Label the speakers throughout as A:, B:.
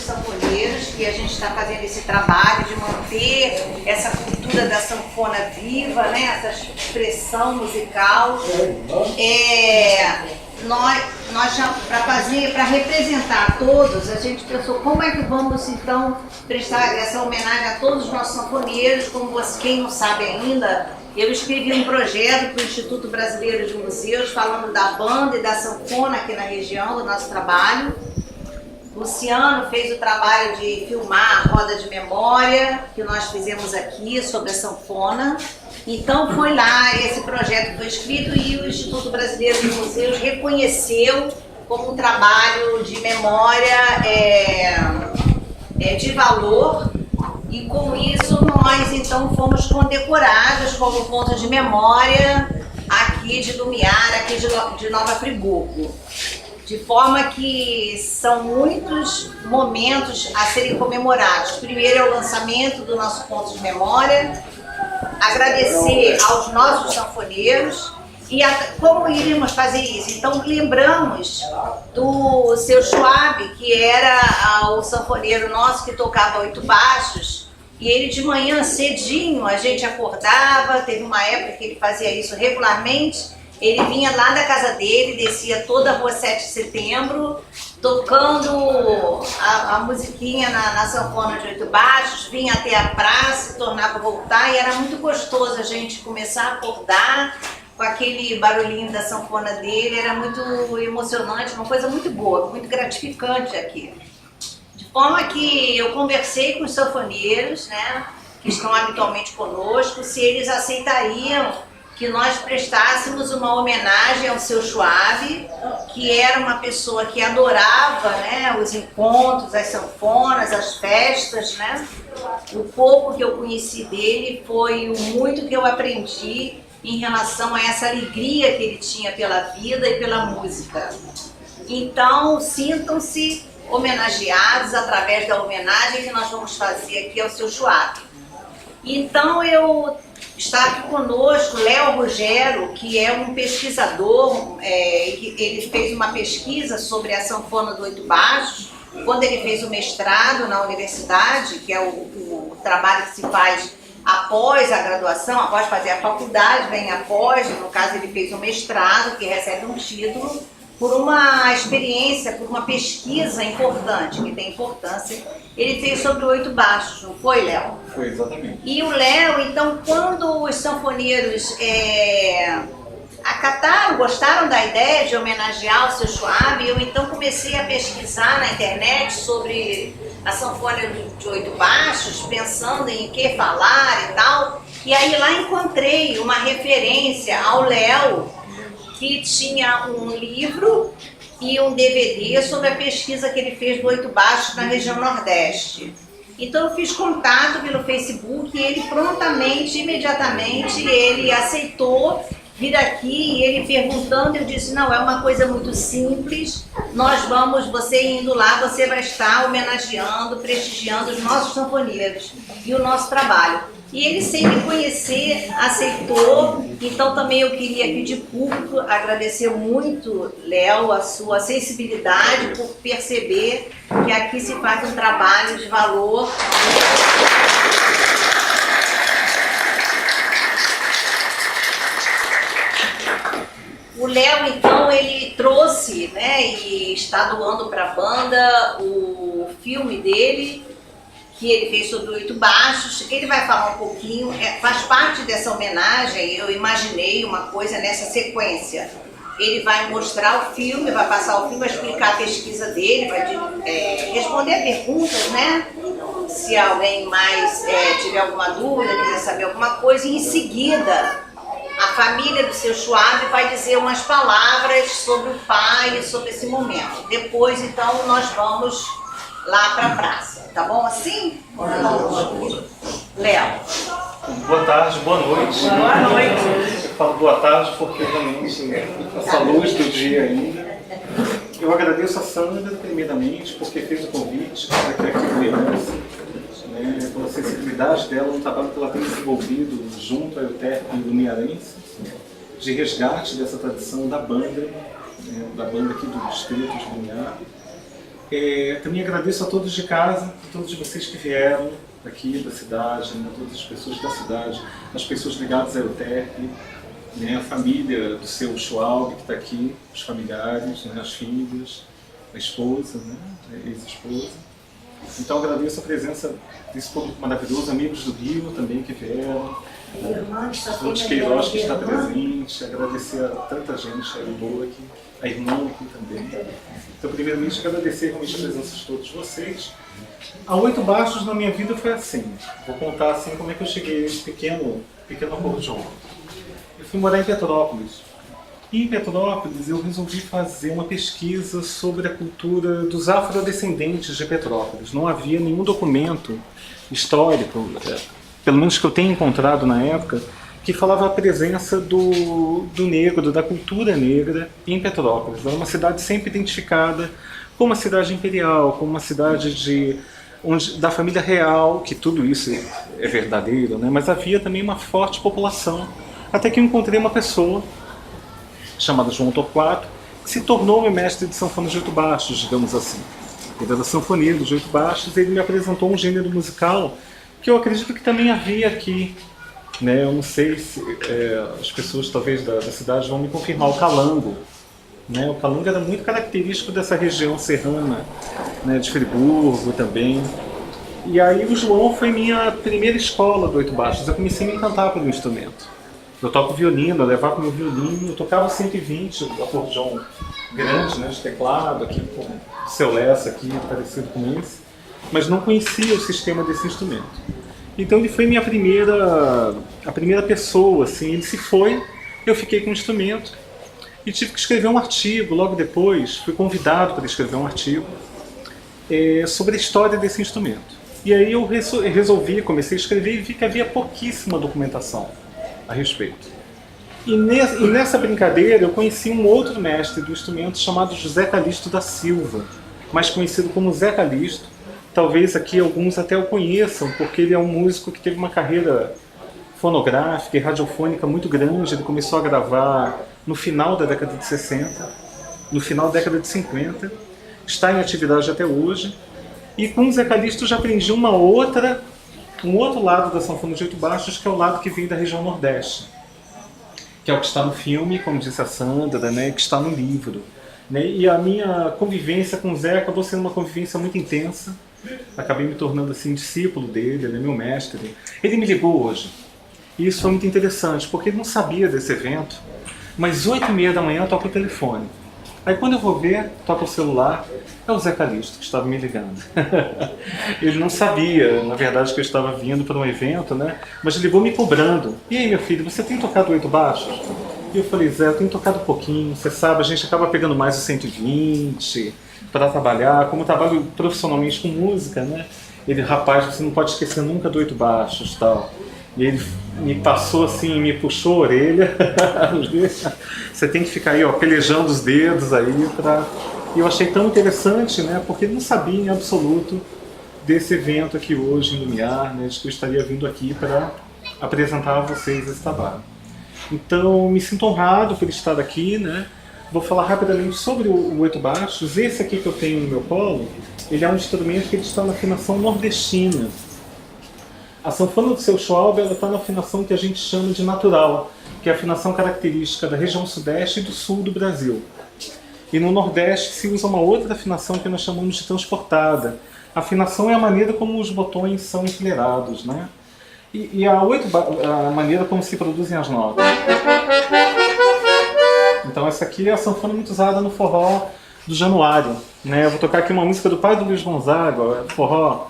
A: sanfoneiros, que a gente está fazendo esse trabalho de manter essa cultura da sanfona viva, né? Essa expressão musical. Nós já, para representar todos, a gente pensou como é que vamos então prestar essa homenagem a todos os nossos sanfoneiros. Como quem não sabe ainda, eu escrevi um projeto para o Instituto Brasileiro de Museus falando da banda e da sanfona aqui na região, do nosso trabalho. Luciano fez o trabalho de filmar a roda de memória que nós fizemos aqui sobre a sanfona. Então foi lá, esse projeto foi escrito e o Instituto Brasileiro de Museus reconheceu como um trabalho de memória de valor, e com isso nós então fomos condecorados como ponto de memória aqui de Lumiar, aqui de Nova Friburgo. De forma que são muitos momentos a serem comemorados. Primeiro é o lançamento do nosso ponto de memória, agradecer aos nossos sanfoneiros e como iríamos fazer isso. Então lembramos do seu Schwab, que era o sanfoneiro nosso que tocava 8 baixos, e ele de manhã cedinho a gente acordava, teve uma época que ele fazia isso regularmente. Ele vinha lá da casa dele, descia toda a rua 7 de setembro, tocando a musiquinha na sanfona de 8 baixos, vinha até a praça, tornava a voltar, e era muito gostoso a gente começar a acordar com aquele barulhinho da sanfona dele, era muito emocionante, uma coisa muito boa, muito gratificante aqui. De forma que eu conversei com os sanfoneiros, né, que estão habitualmente conosco, se eles aceitariam que nós prestássemos uma homenagem ao seu Schwab, que era uma pessoa que adorava, né, os encontros, as sanfonas, as festas, né? O pouco que eu conheci dele foi o muito que eu aprendi em relação a essa alegria que ele tinha pela vida e pela música. Então, sintam-se homenageados através da homenagem que nós vamos fazer aqui ao seu Schwab. Então, está aqui conosco Léo Rogero, que é um pesquisador, ele fez uma pesquisa sobre a sanfona do 8 baixos, quando ele fez o mestrado na universidade, que é o trabalho que se faz após a graduação, após fazer a faculdade, vem após, no caso ele fez um mestrado, que recebe um título, por uma experiência, por uma pesquisa importante, que tem importância. Ele fez sobre o 8 baixos, não foi, Léo?
B: Foi, exatamente.
A: E o Léo, então, quando os sanfoneiros acataram, gostaram da ideia de homenagear o seu Schwab, eu então comecei a pesquisar na internet sobre a sanfona de 8 baixos, pensando em que falar e tal. E aí lá encontrei uma referência ao Léo, que tinha um livro e um DVD sobre a pesquisa que ele fez do 8 baixos na região Nordeste. Então eu fiz contato pelo Facebook e ele prontamente, imediatamente, ele aceitou vir aqui, e ele perguntando, eu disse, não, é uma coisa muito simples, nós vamos, você indo lá, você vai estar homenageando, prestigiando os nossos sanfoneiros e o nosso trabalho. E ele, sem me conhecer, aceitou. Então também eu queria aqui de público agradecer muito, Léo, a sua sensibilidade por perceber que aqui se faz um trabalho de valor. O Léo, então, ele trouxe, né, e está doando para a banda o filme dele, que ele fez sobre o 8 baixos. Ele vai falar um pouquinho, faz parte dessa homenagem, eu imaginei uma coisa nessa sequência. Ele vai mostrar o filme, vai passar o filme, vai explicar a pesquisa dele, vai responder perguntas, né? Se alguém mais tiver alguma dúvida, quiser saber alguma coisa, e em seguida a família do seu Schwab vai dizer umas palavras sobre o pai e sobre esse momento. Depois, então, nós vamos lá para a praça. Tá bom assim? Léo.
B: Boa tarde, boa noite.
A: Boa noite.
B: Eu falo boa tarde porque realmente essa luz do dia ainda. Eu agradeço a Sandra, primeiramente, porque fez o convite para que aqui viesse, né, pela sensibilidade dela, no trabalho que ela tem desenvolvido junto ao EUTERP e Lumiarense, de resgate dessa tradição da banda, né, da banda aqui do distrito de Lumiar. Também agradeço a todos de casa, a todos vocês que vieram aqui da cidade, né, todas as pessoas da cidade, as pessoas ligadas à EUTERP, né, a família do seu Schwalbe que está aqui, os familiares, né, as filhas, a esposa, né, a ex-esposa. Então agradeço a presença desse público maravilhoso, amigos do Rio também que vieram, todos Queiroz que está presente, agradecer a tanta gente aí boa aqui, a irmã aqui também. Então, primeiramente, agradecer realmente a presença de todos vocês. A Oito Baixos na minha vida foi assim. Vou contar assim como é que eu cheguei nesse pequeno acordeon. Eu fui morar em Petrópolis. E em Petrópolis eu resolvi fazer uma pesquisa sobre a cultura dos afrodescendentes de Petrópolis. Não havia nenhum documento histórico, pelo menos que eu tenha encontrado na época, que falava a presença do negro, da cultura negra em Petrópolis. Era uma cidade sempre identificada como uma cidade imperial, como uma cidade da família real, que tudo isso é verdadeiro, né? Mas havia também uma forte população. Até que eu encontrei uma pessoa chamada João Torquato, que se tornou meu mestre de sanfona de oito baixos, digamos assim. Ele era sanfoneiro de oito baixos e ele me apresentou um gênero musical que eu acredito que também havia aqui. Né, eu não sei se as pessoas talvez da cidade vão me confirmar, o calango. Né, o calango era muito característico dessa região serrana, né, de Friburgo também. E aí o João foi minha primeira escola do oito baixos. Eu comecei a me encantar pelo instrumento. Eu toco violino, eu levava meu violino, eu tocava 120, acordeon grande, né, de teclado, aqui com o seu Lessa aqui, parecido com esse, mas não conhecia o sistema desse instrumento. Então ele foi a primeira pessoa, assim, ele se foi, eu fiquei com o instrumento e tive que escrever um artigo. Logo depois fui convidado para escrever um artigo sobre a história desse instrumento. E aí eu comecei a escrever e vi que havia pouquíssima documentação a respeito. E nessa brincadeira eu conheci um outro mestre do instrumento chamado José Calixto da Silva, mais conhecido como Zé Calixto. Talvez aqui alguns até o conheçam, porque ele é um músico que teve uma carreira fonográfica e radiofônica muito grande. Ele começou a gravar no final da década de 60, no final da década de 50, está em atividade até hoje. E com o Zé Calixto eu já aprendi um outro lado da sanfona de oito baixos, que é o lado que vem da região Nordeste, que é o que está no filme, como disse a Sandra, né, que está no livro. Né? E a minha convivência com o Zé acabou sendo uma convivência muito intensa. Acabei me tornando assim discípulo dele, ele é meu mestre. Ele me ligou hoje. E isso foi muito interessante, porque ele não sabia desse evento. Mas 8h30 da manhã toca o telefone. Aí quando eu vou ver, toca o celular, é o Zé Calixto que estava me ligando. Ele não sabia, na verdade, que eu estava vindo para um evento, né? Mas ele ligou me cobrando. E aí, meu filho, você tem tocado oito baixos? E eu falei, Zé, eu tenho tocado um pouquinho, você sabe, a gente acaba pegando mais o 120 para trabalhar, como eu trabalho profissionalmente com música, né? Ele, rapaz, você não pode esquecer nunca do oito baixos, tal. E ele me passou assim, me puxou a orelha. Você tem que ficar aí, ó, pelejando os dedos aí para. E eu achei tão interessante, né? Porque ele não sabia em absoluto desse evento aqui hoje em Lumiar, né? De que eu estaria vindo aqui para apresentar a vocês esse trabalho. Então, me sinto honrado por estar aqui, né? Vou falar rapidamente sobre o oito baixos. Esse aqui que eu tenho no meu colo, ele é um instrumento que ele está na afinação nordestina. A sanfona do seu Schwalbe, ela está na afinação que a gente chama de natural, que é a afinação característica da região sudeste e do sul do Brasil. E no nordeste se usa uma outra afinação que nós chamamos de transportada. A afinação é a maneira como os botões são enfileirados, né? E a maneira como se produzem as notas. Então essa aqui é a sanfona muito usada no forró do Januário, né? Eu vou tocar aqui uma música do pai do Luiz Gonzaga, forró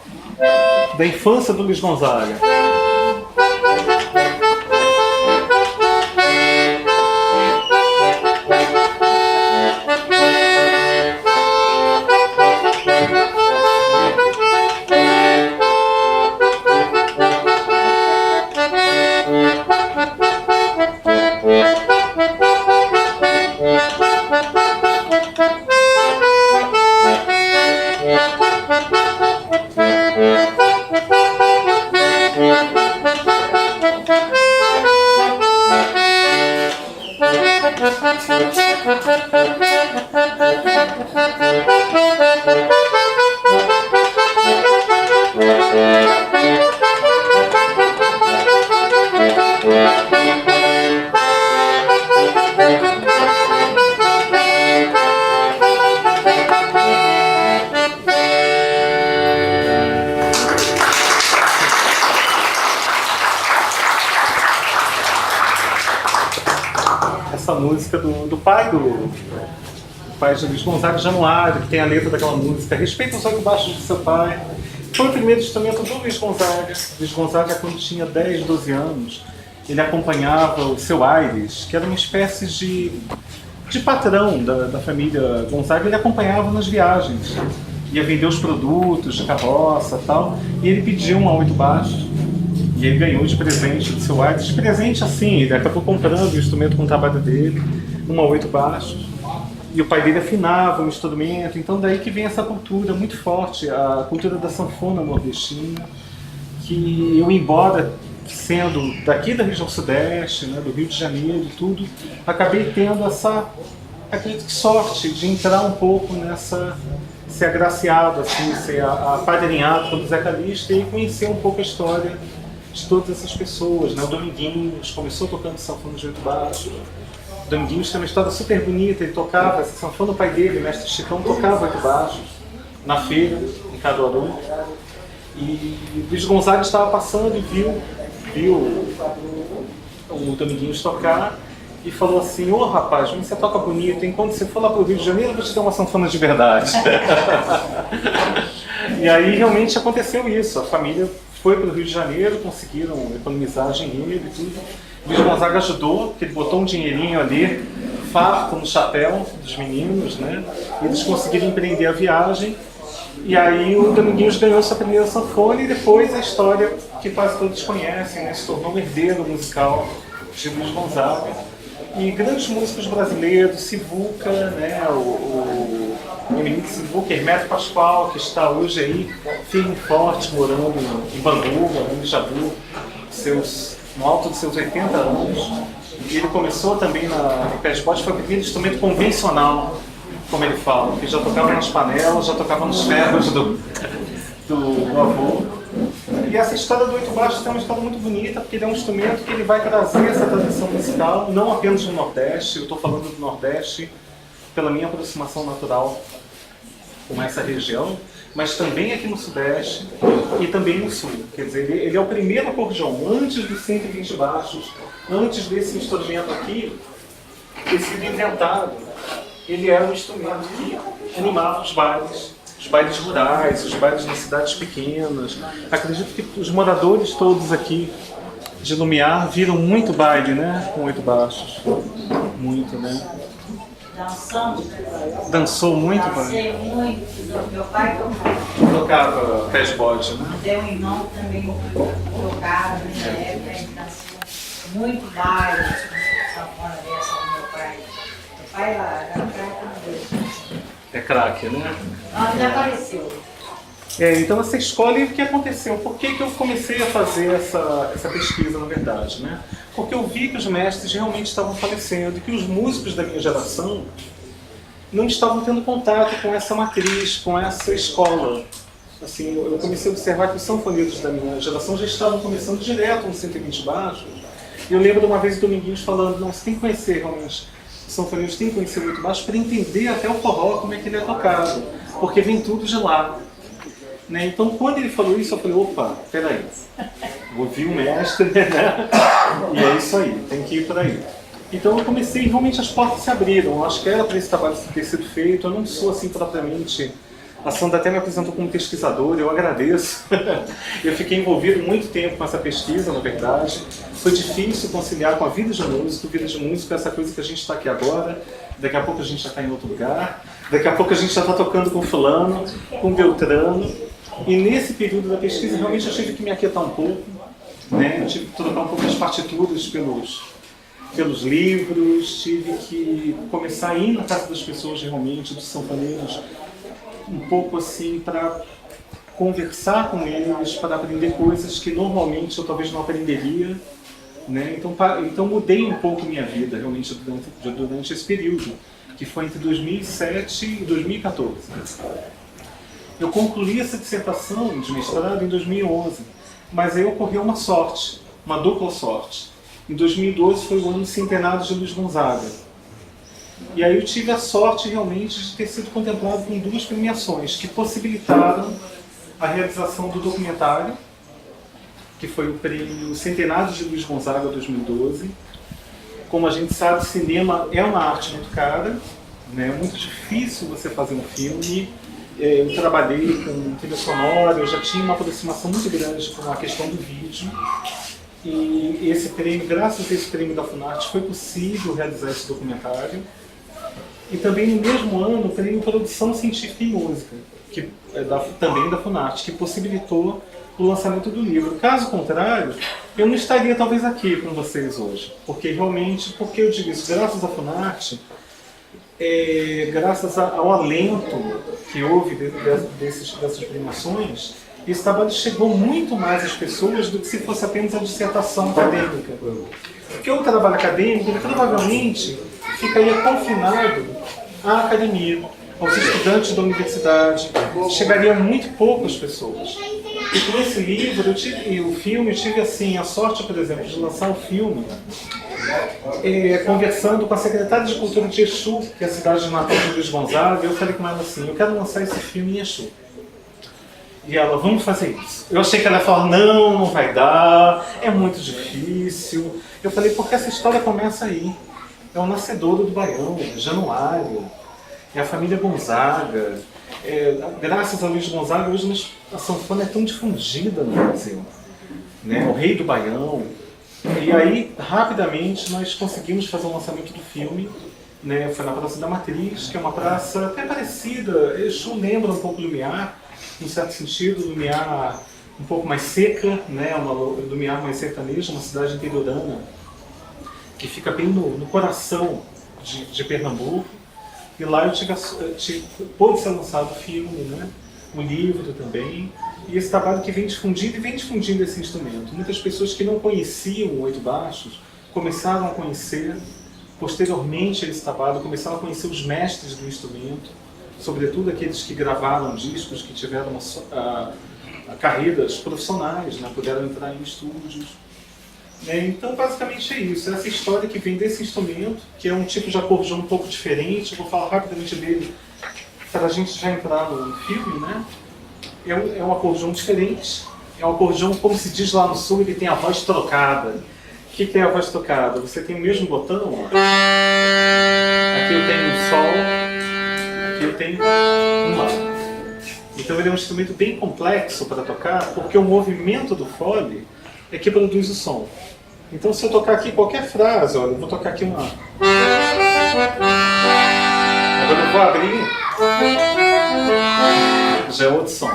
B: da infância do Luiz Gonzaga. essa música do pai de Luiz Gonzaga, Januário, que tem a letra daquela música, respeita os oito baixos do seu pai. Foi o primeiro instrumento do Luiz Gonzaga. Luiz Gonzaga, quando tinha 10, 12 anos, ele acompanhava o seu Aires, que era uma espécie de patrão da família Gonzaga. Ele acompanhava nas viagens, ia vender os produtos de carroça e tal, e ele pediu um a oito baixos, e ele ganhou de presente do seu Aires. De presente assim, ele acabou comprando o instrumento com o trabalho dele, um a oito baixos. E o pai dele afinava o instrumento, então daí que vem essa cultura muito forte, a cultura da sanfona nordestina, que eu, embora sendo daqui da região sudeste, né, do Rio de Janeiro e tudo, acabei tendo essa, acredito que sorte de entrar um pouco nessa, ser agraciado, assim, ser apadrinhado pelo Zé Calixto e conhecer um pouco a história de todas essas pessoas, né? O Dominguinhos começou tocando sanfona de oito baixos. O Dominguinhos tem uma história super bonita, ele tocava, essa sanfona do pai dele, o mestre Chicão, tocava oito baixos na feira, em Caruaru. E Luiz Gonzaga estava passando e viu o Dominguinhos tocar e falou assim: ô rapaz, mas você toca bonito, hein? Quando você for lá para o Rio de Janeiro, eu vou te dar uma sanfona de verdade. E aí realmente aconteceu isso, a família foi para o Rio de Janeiro, conseguiram economizar dinheiro e tudo. Luiz Gonzaga ajudou, porque ele botou um dinheirinho ali, farto no chapéu dos meninos, né? Eles conseguiram empreender a viagem. E aí o Dominguinhos ganhou sua primeira sanfona e depois a história que quase todos conhecem, né? Se tornou um herdeiro musical de Luiz Gonzaga. E grandes músicos brasileiros, Sivuca, né? O Emílio Sivuca, Hermeto Pascoal, que está hoje aí firme e forte, morando em Bangu, morando em Jabu, no alto dos seus 80 anos. E ele começou também no Pés de Bote, foi o primeiro instrumento convencional, como ele fala, que já tocava nas panelas, já tocava nos ferros do avô. E essa história do oito baixos é uma história muito bonita, porque ele é um instrumento que ele vai trazer essa tradição musical, não apenas no Nordeste. Eu estou falando do Nordeste pela minha aproximação natural com essa região, mas também aqui no Sudeste e também no Sul. Quer dizer, ele é o primeiro acordeão, antes dos 120 baixos, antes desse instrumento aqui ter sido inventado. Ele era um instrumento que animava os bailes rurais, os bailes nas cidades pequenas. Acredito que os moradores todos aqui de Lumiar viram muito baile, né? Com oito baixos. Muito, né?
C: Dançamos.
B: Dançou muito, pai?
C: Dancei muito. Meu pai tocava.
B: Tocava pé de bode, né?
C: Meu irmão também tocava nessa época, a gente dançou muito baile, sanfona dessa do meu pai. Meu pai era craque no Deus.
B: É craque, né?
C: Não, já apareceu.
B: Então essa escola, e o que aconteceu? Por que eu comecei a fazer essa pesquisa, na verdade, né? Porque eu vi que os mestres realmente estavam falecendo e que os músicos da minha geração não estavam tendo contato com essa matriz, com essa escola. Assim, eu comecei a observar que os sanfoneiros da minha geração já estavam começando direto nos 120 baixos. E eu lembro de uma vez o Dominguinhos falando: não, você tem que conhecer realmente, os sanfoneiros têm que conhecer o oito baixo para entender até o forró, como é que ele é tocado, porque vem tudo de lá. Né? Então, quando ele falou isso, eu falei: opa, peraí, ouvi o mestre, né? E é isso aí, tem que ir por aí. Então eu comecei, realmente as portas se abriram. Eu acho que era para esse trabalho ter sido feito. Eu não sou assim propriamente. A Sandra até me apresentou como pesquisador, eu agradeço. Eu fiquei envolvido muito tempo com essa pesquisa, na verdade. Foi difícil conciliar com a vida de músico. Vida de músico é essa coisa que a gente está aqui agora. Daqui a pouco a gente já está em outro lugar. Daqui a pouco a gente já está tocando com fulano, com Beltrano. E nesse período da pesquisa, realmente eu tive que me aquietar um pouco. Né? Eu tive que trocar um pouco as partituras pelos livros. Tive que começar a ir na casa das pessoas realmente, dos sanfoneiros, um pouco assim, para conversar com eles, para aprender coisas que normalmente eu talvez não aprenderia, né? Então mudei um pouco minha vida realmente durante esse período, que foi entre 2007 e 2014. Eu concluí essa dissertação de mestrado em 2011, mas aí ocorreu uma sorte, uma dupla sorte. Em 2012 foi o ano centenário de Luiz Gonzaga. E aí eu tive a sorte realmente de ter sido contemplado com duas premiações que possibilitaram a realização do documentário, que foi o prêmio Centenário de Luiz Gonzaga 2012, Como a gente sabe, cinema é uma arte muito cara, né? É muito difícil você fazer um filme. Eu trabalhei com trilha sonora, eu já tinha uma aproximação muito grande com a questão do vídeo. E esse prêmio, graças a esse prêmio da Funarte, foi possível realizar esse documentário. E também no mesmo ano, o prêmio Produção Científica e Música, que é também da Funarte, que possibilitou o lançamento do livro. Caso contrário, eu não estaria talvez aqui com vocês hoje. Porque eu digo isso, graças à Funarte, graças ao alento que houve dessas premiações, esse trabalho chegou muito mais às pessoas do que se fosse apenas a dissertação acadêmica. Porque o trabalho acadêmico, ele provavelmente ficaria confinado à academia, aos estudantes da universidade, chegaria muito poucas pessoas. E com esse livro e o filme, eu tive assim, a sorte, por exemplo, de lançar o filme conversando com a secretária de Cultura de Exu, que é a cidade de natal de Luiz Gonzaga, e eu falei com ela assim, eu quero lançar esse filme em Exu. E ela, vamos fazer isso. Eu achei que ela ia falar, não vai dar, é muito difícil. Eu falei, porque essa história começa aí. É o nascedouro do Baião, Januário, é a família Gonzaga. Graças a Luiz Gonzaga, hoje a sanfona é tão difundida no Brasil. Né? O rei do Baião. E aí, rapidamente, nós conseguimos fazer o lançamento do filme. Né? Foi na Praça da Matriz, que é uma praça até parecida. Exu lembra um pouco Lumiar, em certo sentido, Lumiar um pouco mais seca, né? Lumiar mais sertaneja, uma cidade interiorana, que fica bem no coração de Pernambuco. E lá pôde ser lançado o filme, né? O livro também. E esse trabalho que vem difundindo esse instrumento. Muitas pessoas que não conheciam o Oito Baixos começaram a conhecer. Posteriormente a esse trabalho, começaram a conhecer os mestres do instrumento, sobretudo aqueles que gravaram discos, que tiveram carreiras profissionais, né? Puderam entrar em estúdios. Então, basicamente é isso. Essa história que vem desse instrumento, que é um tipo de acordeão um pouco diferente. Eu vou falar rapidamente dele para a gente já entrar no filme, né? É um acordeão diferente. É um acordeão, como se diz lá no sul, ele tem a voz trocada. O que é a voz trocada? Você tem o mesmo botão. Aqui eu tenho um sol, aqui eu tenho um lá. Então ele é um instrumento bem complexo para tocar, porque o movimento do fole é que produz o som. Então se eu tocar aqui qualquer frase, olha, eu vou tocar aqui uma... Agora eu vou abrir, já é outro som.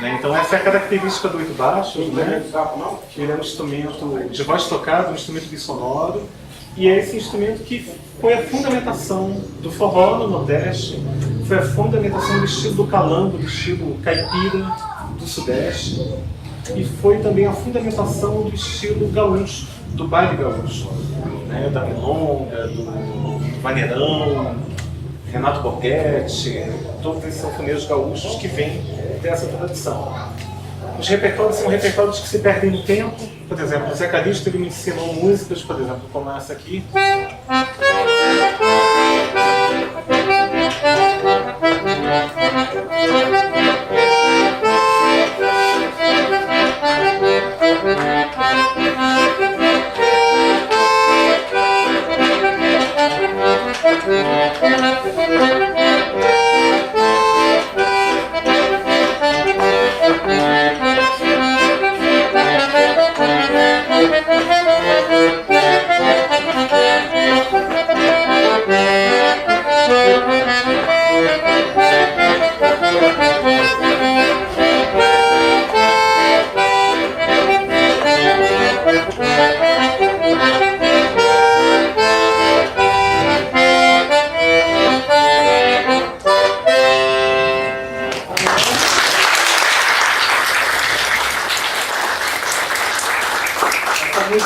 B: Né? Então essa é a característica do Oito Baixos, né? Ele é um instrumento de voz tocada, um instrumento bissonoro, e é esse instrumento que foi a fundamentação do forró no Nordeste, foi a fundamentação do estilo do calango, do estilo caipira do Sudeste, e foi também a fundamentação do estilo gaúcho, do baile gaúcho, né? Da milonga, do vaneirão, Renato Borghetti, todos esses sanfoneiros gaúchos que vêm dessa tradição. Os repertórios são repertórios que se perdem no tempo. Por exemplo, o Zé Calixto ele me ensinou músicas, por exemplo, como essa aqui.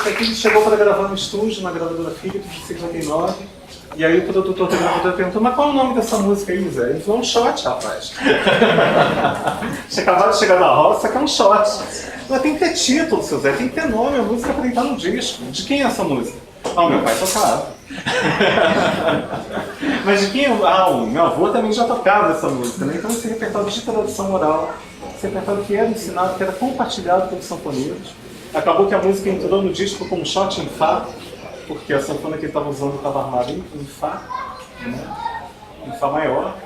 B: Aqui chegou para gravar no estúdio, na gravadora Philips, de 59, e aí o produtor da gravadora perguntou, mas qual é o nome dessa música aí, Zé? Ele falou, um shot, rapaz. Tinha acabado de chegar da roça, que é um shot. Mas tem que ter título, seu Zé, tem que ter nome, a música para entrar no disco. De quem é essa música? Ah, meu pai tocava. Mas de quem é? Ah, o meu avô também já tocava essa música, né? Então esse repertório de tradição oral, esse repertório que era ensinado, que era compartilhado pelos sanfoneiros. Acabou que a música entrou no disco como Shot em Fá, porque a sanfona que ele estava usando estava armada em Fá, né? Em Fá maior,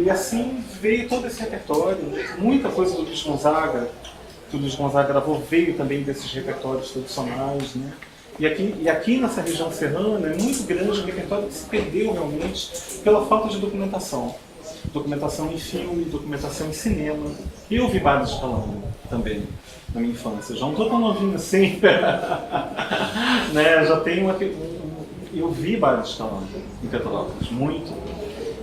B: e assim veio todo esse repertório, muita coisa do Luiz Gonzaga, que o Luiz Gonzaga gravou, veio também desses repertórios tradicionais, né? E aqui nessa região serrana é muito grande o repertório que se perdeu realmente pela falta de documentação. Documentação em filme, documentação em cinema. Eu vi bailes de calango também, na minha infância. Já não estou tão novinho assim, né? Já tenho eu vi bailes de calango em Petrópolis, muito.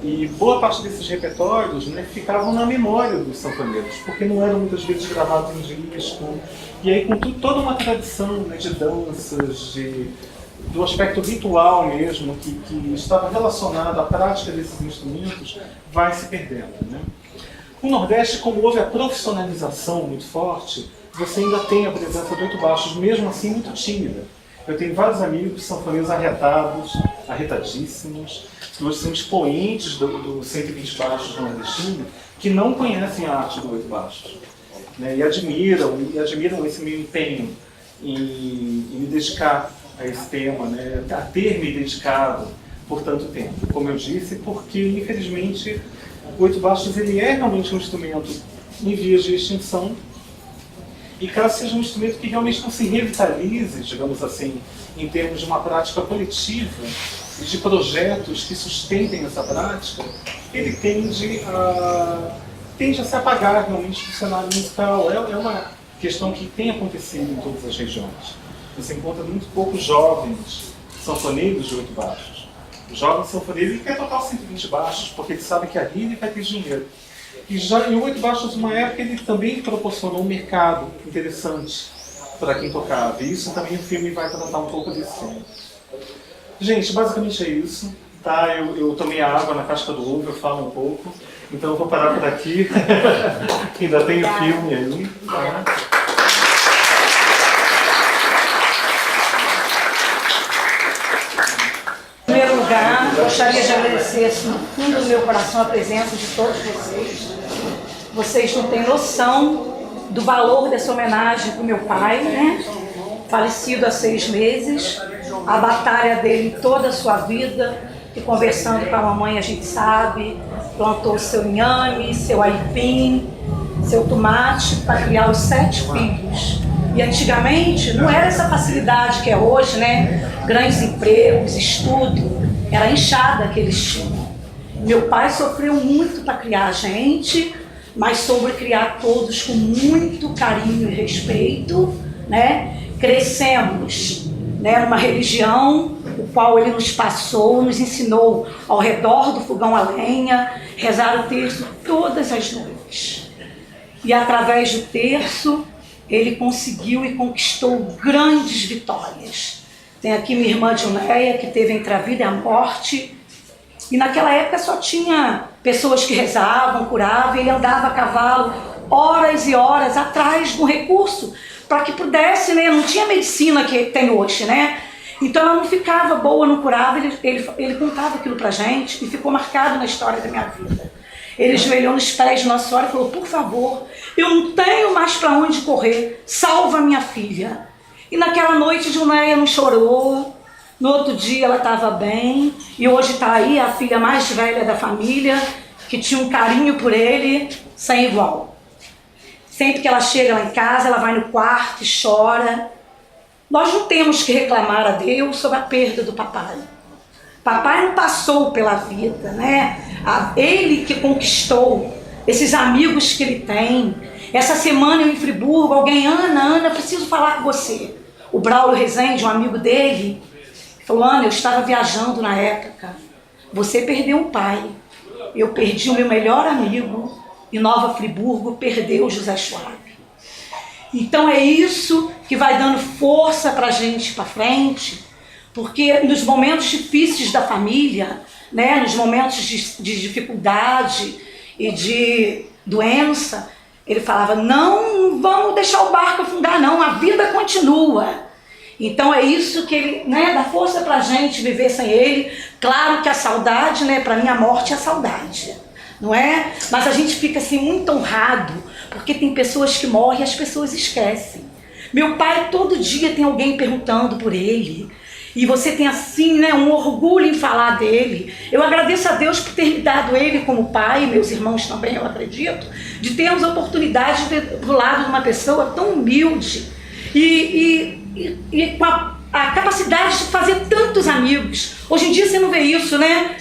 B: E boa parte desses repertórios, né, ficavam na memória dos sanfoneiros, porque não eram muitas vezes gravados em disco. E aí, com toda uma tradição, né, de danças, do aspecto ritual mesmo, que estava relacionado à prática desses instrumentos, vai se perdendo, né? No Nordeste, como houve a profissionalização muito forte, você ainda tem a presença do oito baixos, mesmo assim muito tímida. Eu tenho vários amigos sanfoneiros arretadíssimos, que hoje são expoentes do 120 baixos nordestino, que não conhecem a arte do oito baixos, né? E admiram esse meu empenho em me dedicar a esse tema, né? A ter me dedicado por tanto tempo. Como eu disse, porque infelizmente o oito baixos ele é realmente um instrumento em vias de extinção, e caso seja um instrumento que realmente não se revitalize, digamos assim, em termos de uma prática coletiva e de projetos que sustentem essa prática, ele tende a se apagar realmente do cenário musical. É uma questão que tem acontecido em todas as regiões. Você encontra muito poucos jovens sanfoneiros de oito baixos. O jovem sanfoneiro ele quer tocar 120 baixos, porque ele sabe que ali ele vai ter dinheiro. E já em oito baixos, uma época, ele também proporcionou um mercado interessante para quem tocava. E isso também o filme vai tratar um pouco desse tema. Gente, basicamente é isso. Tá? Eu tomei a água na casca do ovo, eu falo um pouco. Então eu vou parar por aqui. Ainda tem o filme aí. Tá?
C: Em primeiro lugar, gostaria de agradecer assim, no fundo do meu coração a presença de todos vocês. Vocês não têm noção do valor dessa homenagem para o meu pai, né? Falecido há 6 meses, a batalha dele toda a sua vida, e conversando com a mamãe a gente sabe, plantou seu inhame, seu aipim, seu tomate para criar os 7 filhos. E antigamente não era essa facilidade que é hoje, né? Grandes empregos, estudo, era a enxada que eles tinham. Meu pai sofreu muito para criar a gente, mas soube criar todos com muito carinho e respeito, né? Crescemos, né, numa religião, o qual ele nos passou, nos ensinou ao redor do fogão a lenha, rezar o terço todas as noites. E através do terço, ele conseguiu e conquistou grandes vitórias. Tem aqui minha irmã Junéia, que teve entre a vida e a morte, e naquela época só tinha pessoas que rezavam, curavam, e ele andava a cavalo horas e horas atrás de um recurso para que pudesse, né? Não tinha medicina que tem hoje, né? Então ela não ficava boa, não curava, ele contava aquilo pra gente e ficou marcado na história da minha vida. Ele ajoelhou nos pés de Nossa Senhora e falou: por favor, eu não tenho mais para onde correr, salva minha filha. E naquela noite Junéia não chorou, no outro dia ela estava bem, e hoje está aí a filha mais velha da família, que tinha um carinho por ele sem igual. Sempre que ela chega lá em casa, ela vai no quarto e chora. Nós não temos que reclamar a Deus sobre a perda do papai. Papai não passou pela vida, né? Ele que conquistou esses amigos que ele tem. Essa semana eu em Friburgo, alguém, Ana, preciso falar com você. O Braulio Rezende, um amigo dele, falou: Ana, eu estava viajando na época. Você perdeu um pai. Eu perdi o meu melhor amigo. E Nova Friburgo perdeu o José Schwab. Então é isso que vai dando força para a gente para frente, porque nos momentos difíceis da família, né, nos momentos de dificuldade e de doença, ele falava: não vamos deixar o barco afundar não, a vida continua. Então é isso que ele, né, dá força para a gente viver sem ele. Claro que a saudade, né, para mim a morte é a saudade. Não é? Mas a gente fica assim muito honrado, porque tem pessoas que morrem e as pessoas esquecem. Meu pai todo dia tem alguém perguntando por ele. e você tem assim, né, um orgulho em falar dele. Eu agradeço a Deus por ter me dado ele como pai, meus irmãos também, eu acredito, de termos a oportunidade de ter do lado de uma pessoa tão humilde e com a capacidade de fazer tantos amigos. Hoje em dia você não vê isso, né?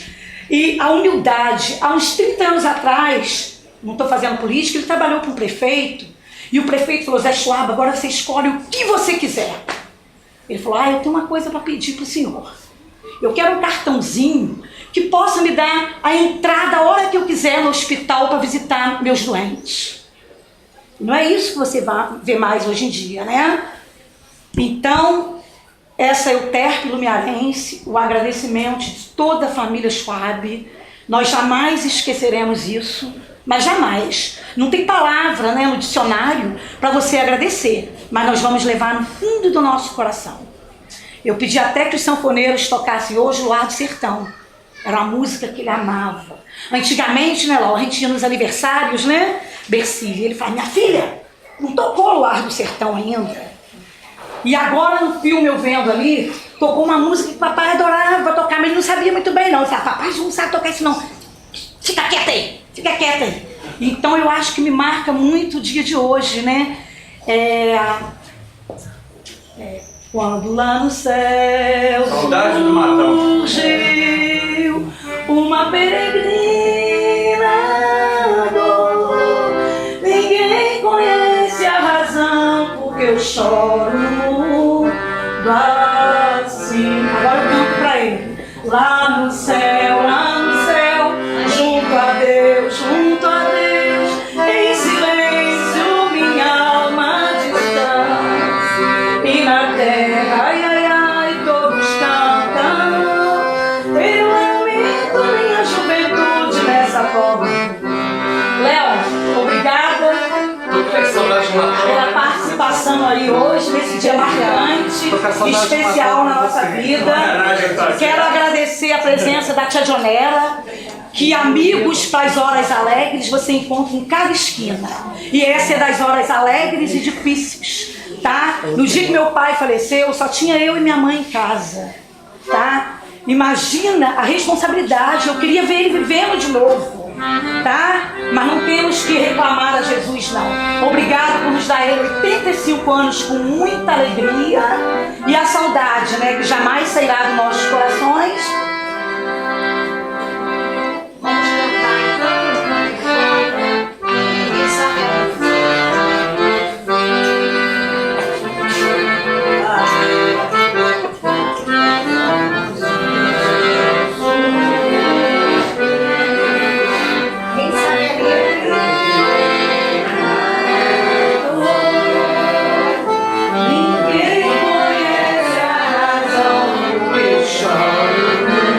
C: E a humildade. Há uns 30 anos atrás, não estou fazendo política, ele trabalhou com o prefeito, e o prefeito falou: Zé Schwab, agora você escolhe o que você quiser. Ele falou: eu tenho uma coisa para pedir para o senhor. Eu quero um cartãozinho que possa me dar a entrada a hora que eu quiser no hospital para visitar meus doentes. Não é isso que você vai ver mais hoje em dia, né? Então, essa é o Euterpe Lumiarense, o agradecimento de toda a família Schwab. Nós jamais esqueceremos isso, mas jamais. Não tem palavra, né, no dicionário para você agradecer, mas nós vamos levar no fundo do nosso coração. Eu pedi até que os sanfoneiros tocassem hoje o Lar do Sertão. Era uma música que ele amava. Antigamente, né, Laura, a gente ia nos aniversários, né, Bercília, ele falava: minha filha, não tocou o Lar do Sertão ainda? E agora no filme, eu vendo ali, tocou uma música que o papai adorava tocar, mas ele não sabia muito bem não. Ele falava: papai, não sabe tocar isso não. Fica quieta aí, fica quieta aí. Então eu acho que me marca muito o dia de hoje, né? Quando lá no céu
D: Saudade do Matão.
C: surgiu uma peregrina dor, ninguém conhece a razão porque eu choro no mundo assim. Agora eu canto pra ele. Lá no céu, junto a Deus, em silêncio minha alma descansa. E na terra, ai, ai, ai, todos cantam. Eu lamento minha juventude nessa forma. Léo, obrigada pela participação aí hoje, nesse dia marcante, especial na nossa vida. Quero agradecer a presença da tia Jonera, que amigos para as horas alegres você encontra em cada esquina. E essa é das horas alegres e difíceis, tá? No dia que meu pai faleceu, só tinha eu e minha mãe em casa, tá? Imagina a responsabilidade, eu queria ver ele vivendo de novo, tá? Mas não temos que reclamar a Jesus, não. Obrigado por nos dar ele 85 anos com muita alegria e a saudade, né, que jamais sairá dos nossos corações.
A: Vamos cantar então. Quem sabe a letra?
C: Ninguém conhece a razão do que eu choro.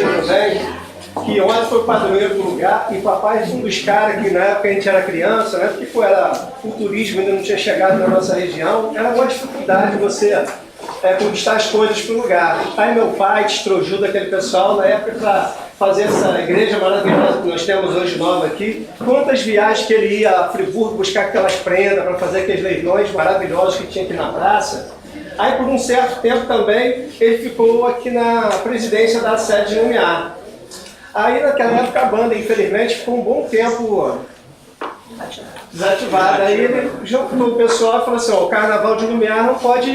D: filho também, que ontem foi padroeiro do lugar, e papai, um dos caras que na época a gente era criança, né, porque o turismo ainda não tinha chegado na nossa região, era uma dificuldade você conquistar as coisas para o lugar. Aí meu pai destrojou daquele pessoal na época para fazer essa igreja maravilhosa que nós temos hoje nova aqui. Quantas viagens que ele ia a Friburgo buscar aquelas prendas para fazer aqueles leilões maravilhosos que tinha aqui na praça. Aí por um certo tempo também ele ficou aqui na presidência da sede de Lumiar. Aí naquela época a banda, infelizmente, ficou um bom tempo desativada. Aí ele juntou o pessoal e falou assim, o carnaval de Lumiar não pode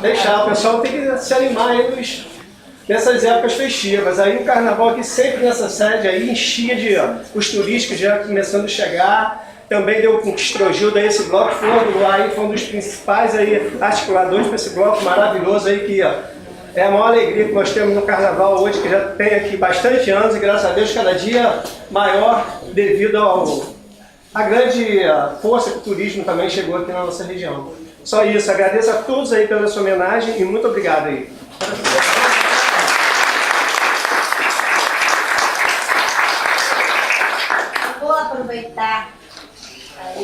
D: deixar, o pessoal tem que se animar aí nessas épocas festivas. Aí o carnaval aqui sempre nessa sede aí enchia de os turísticos já começando a chegar. Também deu com Estrogilda esse bloco, foi um dos principais aí, articuladores para esse bloco maravilhoso aí que é a maior alegria que nós temos no carnaval hoje, que já tem aqui bastante anos e graças a Deus cada dia maior devido à grande força que o turismo também chegou aqui na nossa região. Só isso, agradeço a todos aí pela sua homenagem e muito obrigado aí.
E: Vou aproveitar a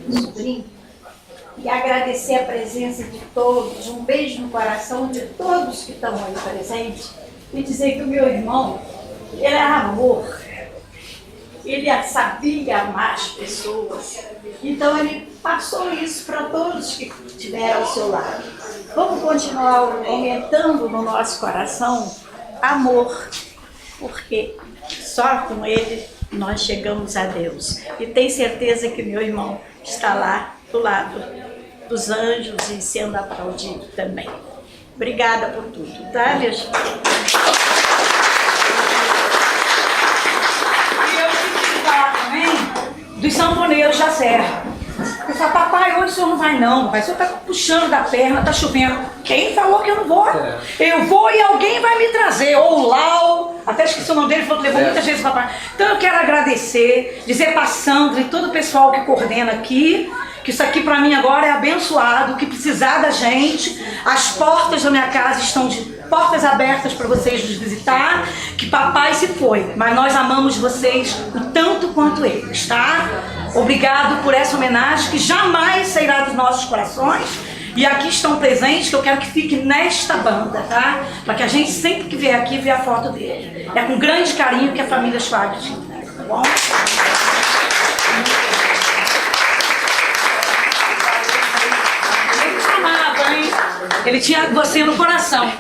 E: meu sobrinho e agradecer a presença de todos, um beijo no coração de todos que estão aí presentes e dizer que o meu irmão, ele era amor, ele sabia amar as pessoas, então ele passou isso para todos que estiveram ao seu lado. Vamos continuar aumentando no nosso coração amor, porque só com ele nós chegamos a Deus. E tenho certeza que meu irmão está lá do lado dos anjos e sendo aplaudido também. Obrigada por tudo, tá, minha gente?
C: E eu queria falar também dos sanfoneiros da Serra. Eu falo, papai, hoje o senhor não vai não, papai. O senhor está puxando da perna, está chovendo. Quem falou que eu não vou? Eu vou e alguém vai me trazer. Ou o Lau, até esqueci o nome dele, falou que levou muitas vezes papai. Então eu quero agradecer, dizer para a Sandra e todo o pessoal que coordena aqui, que isso aqui para mim agora é abençoado, que precisar da gente, as portas da minha casa estão de portas abertas para vocês nos visitar, que papai se foi, mas nós amamos vocês o tanto quanto eles, tá? Obrigado por essa homenagem que jamais sairá dos nossos corações. E aqui estão presentes, que eu quero que fique nesta banda, tá? Para que a gente sempre que vier aqui, vê a foto dele. É com grande carinho que a família Schwab tinha, tá bom? Ele te amava, hein? Ele tinha você no coração.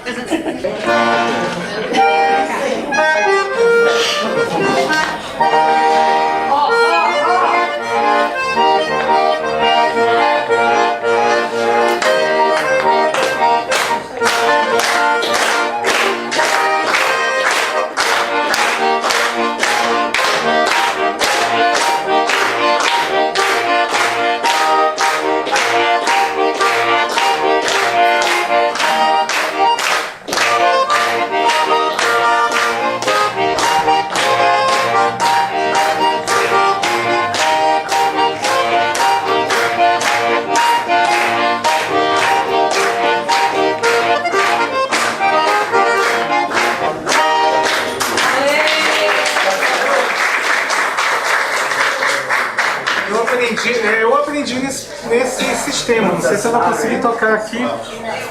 B: Eu aprendi nesse sistema. Não sei se eu vou conseguir tocar aqui.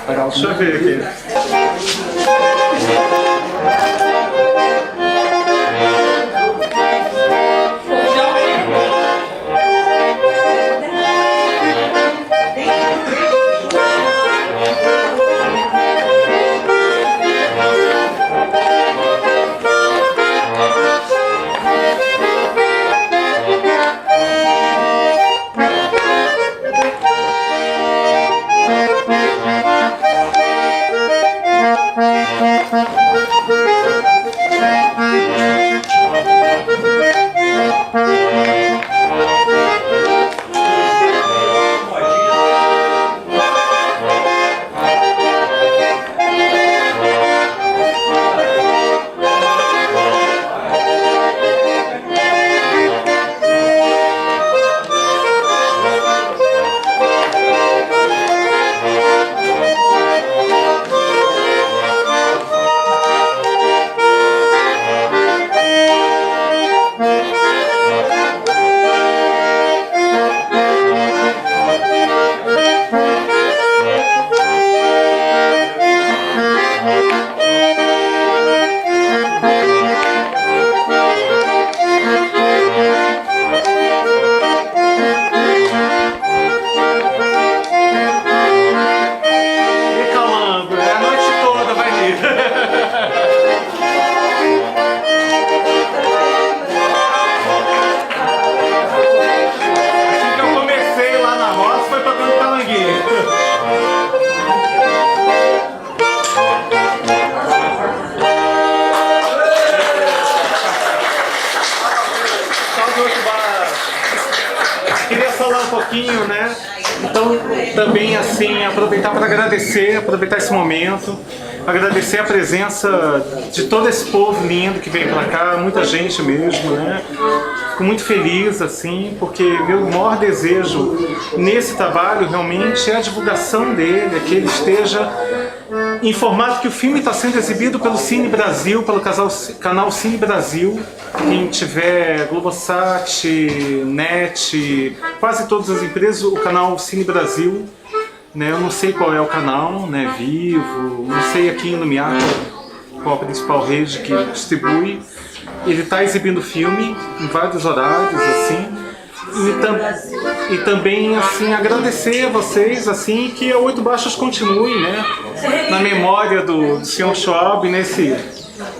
B: Legal, deixa eu ver aqui. pouquinho, né? Então, também assim, aproveitar para aproveitar esse momento, agradecer a presença de todo esse povo lindo que veio para cá, muita gente mesmo, né? Fico muito feliz, assim, porque meu maior desejo nesse trabalho realmente é a divulgação dele, é que ele esteja informado que o filme está sendo exibido pelo Cine Brasil, pelo canal Cine Brasil. Quem tiver Globosat, NET, quase todas as empresas, o canal Cine Brasil, né? Eu não sei qual é o canal, né? Vivo, não sei aqui em Lumiar qual a principal rede que distribui. Ele está exibindo o filme em vários horários, assim. E também, assim, agradecer a vocês, assim, que a Oito Baixos continue, né? Na memória do Sr. Schwab,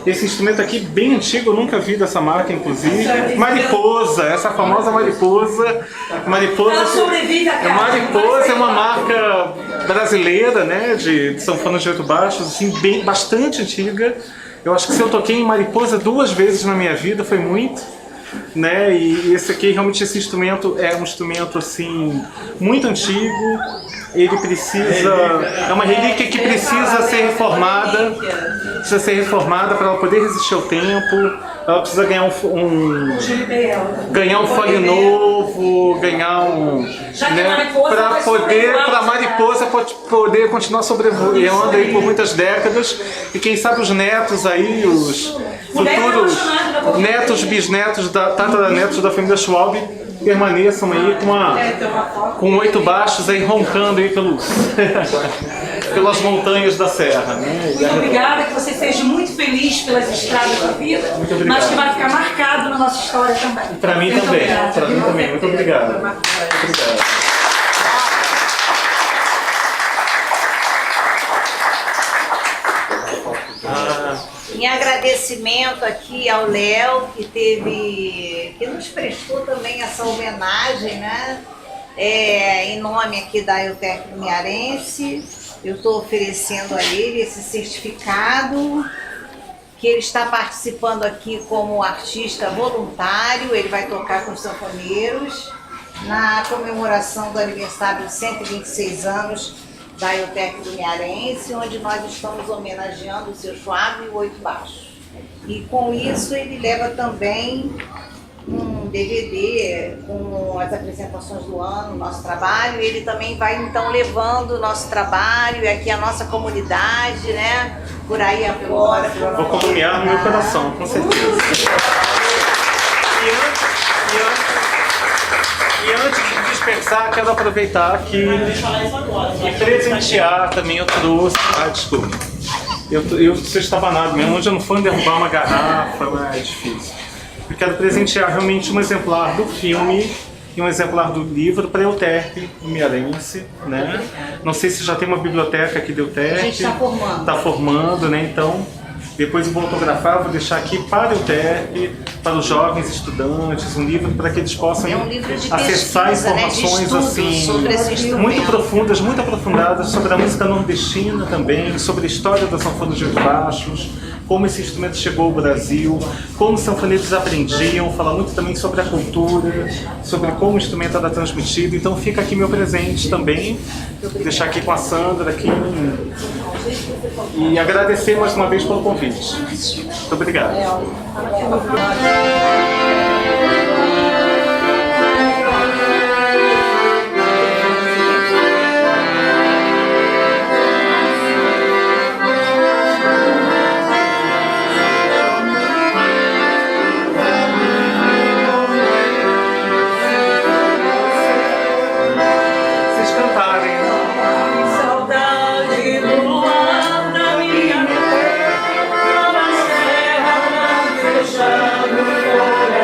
B: esse instrumento aqui bem antigo, eu nunca vi dessa marca, inclusive. Mariposa, essa famosa mariposa.
C: Ela sobrevive a
B: Mariposa é uma marca brasileira, né? De sanfona de oito baixos, assim, bastante antiga. Eu acho que se eu toquei em mariposa 2 vezes na minha vida, foi muito. Né? E esse aqui, realmente, esse instrumento é um instrumento assim muito antigo. Ele precisa, é uma relíquia que precisa ser reformada para ela poder resistir ao tempo. Ela precisa ganhar um fole novo, ganhar né, para a mariposa poder continuar sobrevivendo aí por muitas décadas, e quem sabe os netos aí, os futuros netos, bisnetos, tataranetos da família Schwab permaneçam aí com 8 baixos aí roncando aí pelas montanhas da serra, né?
C: Muito obrigada, que você seja muito feliz pelas estradas da vida, mas que vai ficar marcado na nossa história também.
B: Para mim também, muito obrigado. Muito obrigado.
A: Em agradecimento aqui ao Léo, que nos prestou também essa homenagem, né? Em nome aqui da EUTERP Lumiarense, eu estou oferecendo a ele esse certificado, que ele está participando aqui como artista voluntário. Ele vai tocar com os sanfoneiros na comemoração do aniversário de 126 anos da EUTERP Lumiarense, onde nós estamos homenageando o seu Schwab e o Oito Baixos. E com isso ele leva também um DVD com as apresentações do ano, nosso trabalho. Ele também vai então levando o nosso trabalho e aqui a nossa comunidade, né? Por aí afora.
B: Vou comunhar no meu coração, com certeza. E antes de dispersar, quero aproveitar aqui e presentear também. Eu trouxe. Desculpa. Eu sou estabanado mesmo, onde eu não for derrubar uma garrafa, é difícil. Eu quero presentear realmente um exemplar do filme e um exemplar do livro para a EUTERP Lumiarense, né? Não sei se já tem uma biblioteca aqui da EUTERP.
A: A gente está formando.
B: Está formando, né? Então, depois eu vou autografar, vou deixar aqui para a EUTERP, para os jovens estudantes, um livro para que eles possam acessar informações, né, assim,
A: sobre esse
B: muito profundas, muito aprofundadas sobre a música nordestina também, sobre a história da sanfona de oito baixos, como esse instrumento chegou ao Brasil, como os sanfoneiros aprendiam, falar muito também sobre a cultura, sobre como o instrumento era transmitido. Então fica aqui meu presente também, vou deixar aqui com a Sandra aqui, e agradecer mais uma vez pelo convite. Muito obrigado.
C: Fechado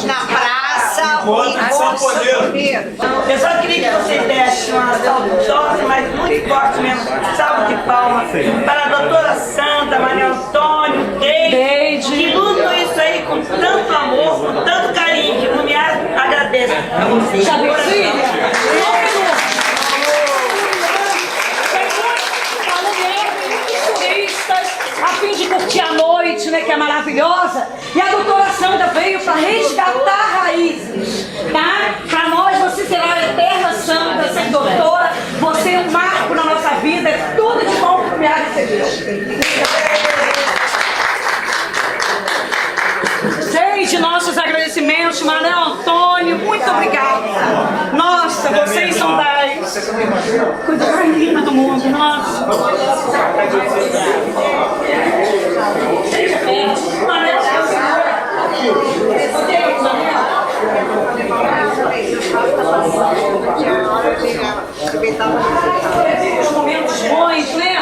A: na praça.
F: Eu só queria que vocês dessem uma saudosa, mas muito forte mesmo, salva de palmas para a doutora Sandra, Maria Antônio, Deide, que lutam isso aí com tanto amor, com tanto carinho, que o Lumiar agradece a vocês.
C: A fim de curtir a noite, né, que é maravilhosa, e a doutora Sandra veio para resgatar raízes, tá? Para nós você será a eterna Sandra, ser doutora, você é um marco na nossa vida, é tudo de bom que me recebeu. De nossos agradecimentos, Manuel Antônio, muito obrigada. Nossa, vocês são das coisa mais linda do mundo, nossa. Os momentos bons, né?